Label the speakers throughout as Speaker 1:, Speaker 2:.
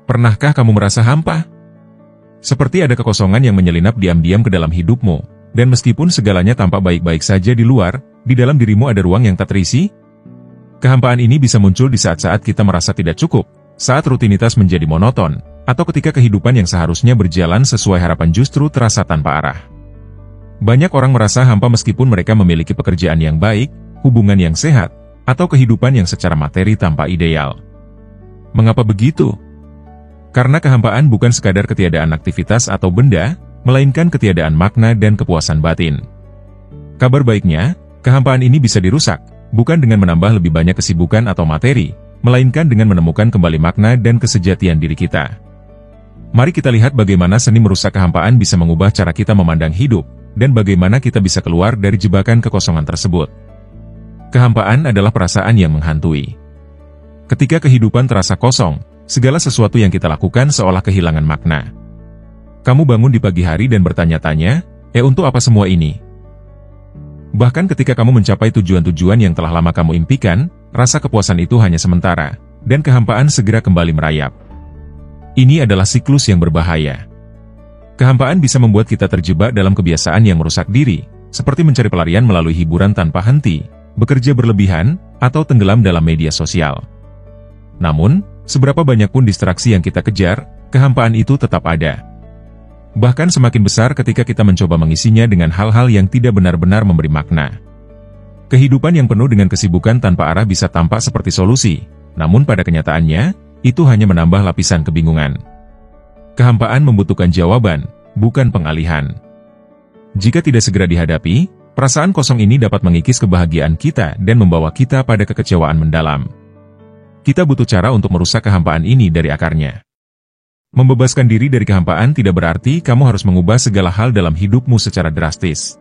Speaker 1: Pernahkah kamu merasa hampa? Seperti ada kekosongan yang menyelinap diam-diam ke dalam hidupmu, dan meskipun segalanya tampak baik-baik saja di luar, di dalam dirimu ada ruang yang tak terisi? Kehampaan ini bisa muncul di saat-saat kita merasa tidak cukup, saat rutinitas menjadi monoton, atau ketika kehidupan yang seharusnya berjalan sesuai harapan justru terasa tanpa arah. Banyak orang merasa hampa meskipun mereka memiliki pekerjaan yang baik, hubungan yang sehat, atau kehidupan yang secara materi tampak ideal. Mengapa begitu? Karena kehampaan bukan sekadar ketiadaan aktivitas atau benda, melainkan ketiadaan makna dan kepuasan batin. Kabar baiknya, kehampaan ini bisa dirusak, bukan dengan menambah lebih banyak kesibukan atau materi, melainkan dengan menemukan kembali makna dan kesejatian diri kita. Mari kita lihat bagaimana seni merusak kehampaan bisa mengubah cara kita memandang hidup, dan bagaimana kita bisa keluar dari jebakan kekosongan tersebut. Kehampaan adalah perasaan yang menghantui. Ketika kehidupan terasa kosong, segala sesuatu yang kita lakukan seolah kehilangan makna. Kamu bangun di pagi hari dan bertanya-tanya, untuk apa semua ini? Bahkan ketika kamu mencapai tujuan-tujuan yang telah lama kamu impikan, rasa kepuasan itu hanya sementara, dan kehampaan segera kembali merayap. Ini adalah siklus yang berbahaya. Kehampaan bisa membuat kita terjebak dalam kebiasaan yang merusak diri, seperti mencari pelarian melalui hiburan tanpa henti, bekerja berlebihan, atau tenggelam dalam media sosial. Namun, seberapa banyak pun distraksi yang kita kejar, kehampaan itu tetap ada. Bahkan semakin besar ketika kita mencoba mengisinya dengan hal-hal yang tidak benar-benar memberi makna. Kehidupan yang penuh dengan kesibukan tanpa arah bisa tampak seperti solusi, namun pada kenyataannya, itu hanya menambah lapisan kebingungan. Kehampaan membutuhkan jawaban, bukan pengalihan. Jika tidak segera dihadapi, perasaan kosong ini dapat mengikis kebahagiaan kita dan membawa kita pada kekecewaan mendalam. Kita butuh cara untuk merusak kehampaan ini dari akarnya. Membebaskan diri dari kehampaan tidak berarti kamu harus mengubah segala hal dalam hidupmu secara drastis.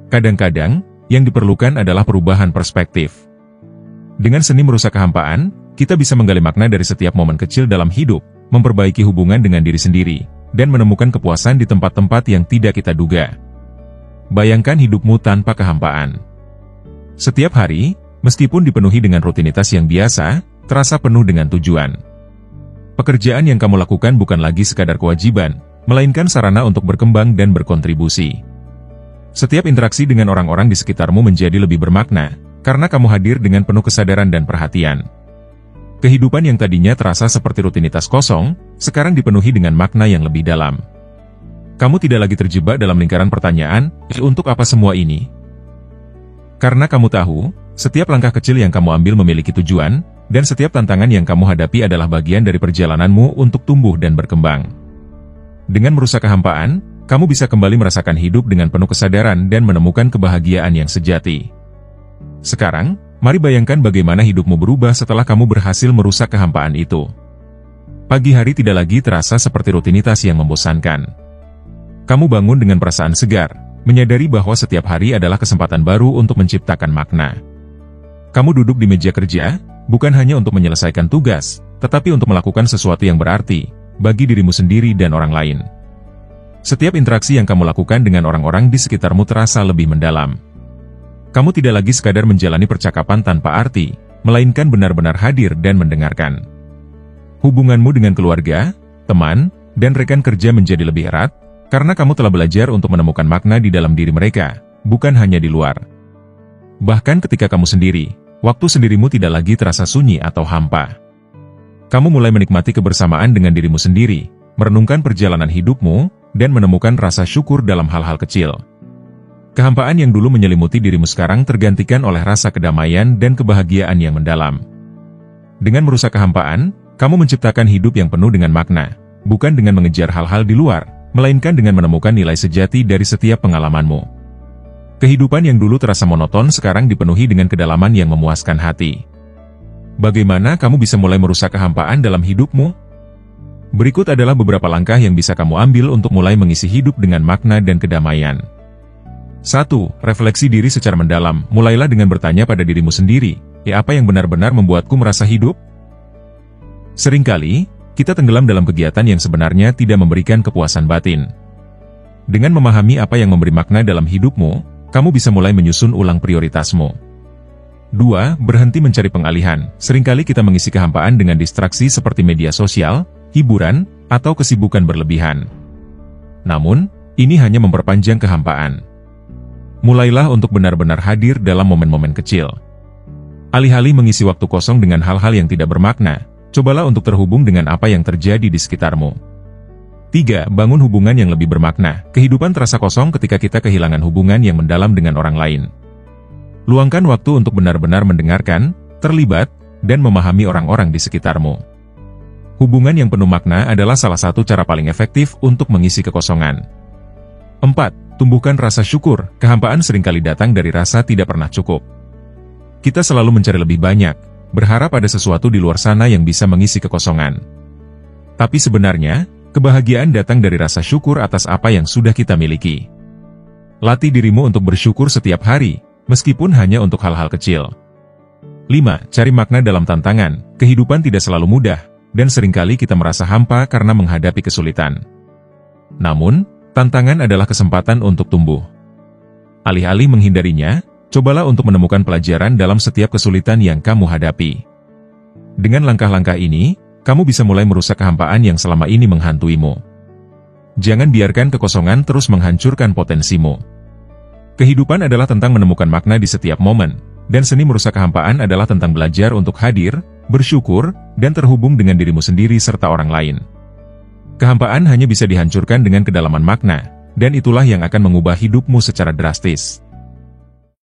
Speaker 1: Kadang-kadang, yang diperlukan adalah perubahan perspektif. Dengan seni merusak kehampaan, kita bisa menggali makna dari setiap momen kecil dalam hidup, memperbaiki hubungan dengan diri sendiri, dan menemukan kepuasan di tempat-tempat yang tidak kita duga. Bayangkan hidupmu tanpa kehampaan. Setiap hari, meskipun dipenuhi dengan rutinitas yang biasa, terasa penuh dengan tujuan. Pekerjaan yang kamu lakukan bukan lagi sekadar kewajiban, melainkan sarana untuk berkembang dan berkontribusi. Setiap interaksi dengan orang-orang di sekitarmu menjadi lebih bermakna, karena kamu hadir dengan penuh kesadaran dan perhatian. Kehidupan yang tadinya terasa seperti rutinitas kosong, sekarang dipenuhi dengan makna yang lebih dalam. Kamu tidak lagi terjebak dalam lingkaran pertanyaan, untuk apa semua ini? Karena kamu tahu, setiap langkah kecil yang kamu ambil memiliki tujuan, dan setiap tantangan yang kamu hadapi adalah bagian dari perjalananmu untuk tumbuh dan berkembang. Dengan merusak kehampaan, kamu bisa kembali merasakan hidup dengan penuh kesadaran dan menemukan kebahagiaan yang sejati. Sekarang, mari bayangkan bagaimana hidupmu berubah setelah kamu berhasil merusak kehampaan itu. Pagi hari tidak lagi terasa seperti rutinitas yang membosankan. Kamu bangun dengan perasaan segar, menyadari bahwa setiap hari adalah kesempatan baru untuk menciptakan makna. Kamu duduk di meja kerja, bukan hanya untuk menyelesaikan tugas, tetapi untuk melakukan sesuatu yang berarti, bagi dirimu sendiri dan orang lain. Setiap interaksi yang kamu lakukan dengan orang-orang di sekitarmu terasa lebih mendalam. Kamu tidak lagi sekadar menjalani percakapan tanpa arti, melainkan benar-benar hadir dan mendengarkan. Hubunganmu dengan keluarga, teman, dan rekan kerja menjadi lebih erat, karena kamu telah belajar untuk menemukan makna di dalam diri mereka, bukan hanya di luar. Bahkan ketika kamu sendiri, waktu sendirimu tidak lagi terasa sunyi atau hampa. Kamu mulai menikmati kebersamaan dengan dirimu sendiri, merenungkan perjalanan hidupmu, dan menemukan rasa syukur dalam hal-hal kecil. Kehampaan yang dulu menyelimuti dirimu sekarang tergantikan oleh rasa kedamaian dan kebahagiaan yang mendalam. Dengan merusak kehampaan, kamu menciptakan hidup yang penuh dengan makna, bukan dengan mengejar hal-hal di luar, melainkan dengan menemukan nilai sejati dari setiap pengalamanmu. Kehidupan yang dulu terasa monoton sekarang dipenuhi dengan kedalaman yang memuaskan hati. Bagaimana kamu bisa mulai merusak kehampaan dalam hidupmu? Berikut adalah beberapa langkah yang bisa kamu ambil untuk mulai mengisi hidup dengan makna dan kedamaian. 1. Refleksi diri secara mendalam. Mulailah dengan bertanya pada dirimu sendiri, apa yang benar-benar membuatku merasa hidup? Seringkali, kita tenggelam dalam kegiatan yang sebenarnya tidak memberikan kepuasan batin. Dengan memahami apa yang memberi makna dalam hidupmu, kamu bisa mulai menyusun ulang prioritasmu. 2. Berhenti mencari pengalihan. Seringkali kita mengisi kehampaan dengan distraksi seperti media sosial, hiburan, atau kesibukan berlebihan. Namun, ini hanya memperpanjang kehampaan. Mulailah untuk benar-benar hadir dalam momen-momen kecil. Alih-alih mengisi waktu kosong dengan hal-hal yang tidak bermakna, cobalah untuk terhubung dengan apa yang terjadi di sekitarmu. 3. Bangun hubungan yang lebih bermakna. Kehidupan terasa kosong ketika kita kehilangan hubungan yang mendalam dengan orang lain. Luangkan waktu untuk benar-benar mendengarkan, terlibat, dan memahami orang-orang di sekitarmu. Hubungan yang penuh makna adalah salah satu cara paling efektif untuk mengisi kekosongan. 4. Tumbuhkan rasa syukur. Kehampaan seringkali datang dari rasa tidak pernah cukup. Kita selalu mencari lebih banyak, berharap ada sesuatu di luar sana yang bisa mengisi kekosongan. Tapi sebenarnya, kebahagiaan datang dari rasa syukur atas apa yang sudah kita miliki. Latih dirimu untuk bersyukur setiap hari, meskipun hanya untuk hal-hal kecil. 5. Cari makna dalam tantangan. Kehidupan tidak selalu mudah, dan seringkali kita merasa hampa karena menghadapi kesulitan. Namun, tantangan adalah kesempatan untuk tumbuh. Alih-alih menghindarinya, cobalah untuk menemukan pelajaran dalam setiap kesulitan yang kamu hadapi. Dengan langkah-langkah ini, kamu bisa mulai merusak kehampaan yang selama ini menghantuimu. Jangan biarkan kekosongan terus menghancurkan potensimu. Kehidupan adalah tentang menemukan makna di setiap momen, dan seni merusak kehampaan adalah tentang belajar untuk hadir, bersyukur, dan terhubung dengan dirimu sendiri serta orang lain. Kehampaan hanya bisa dihancurkan dengan kedalaman makna, dan itulah yang akan mengubah hidupmu secara drastis.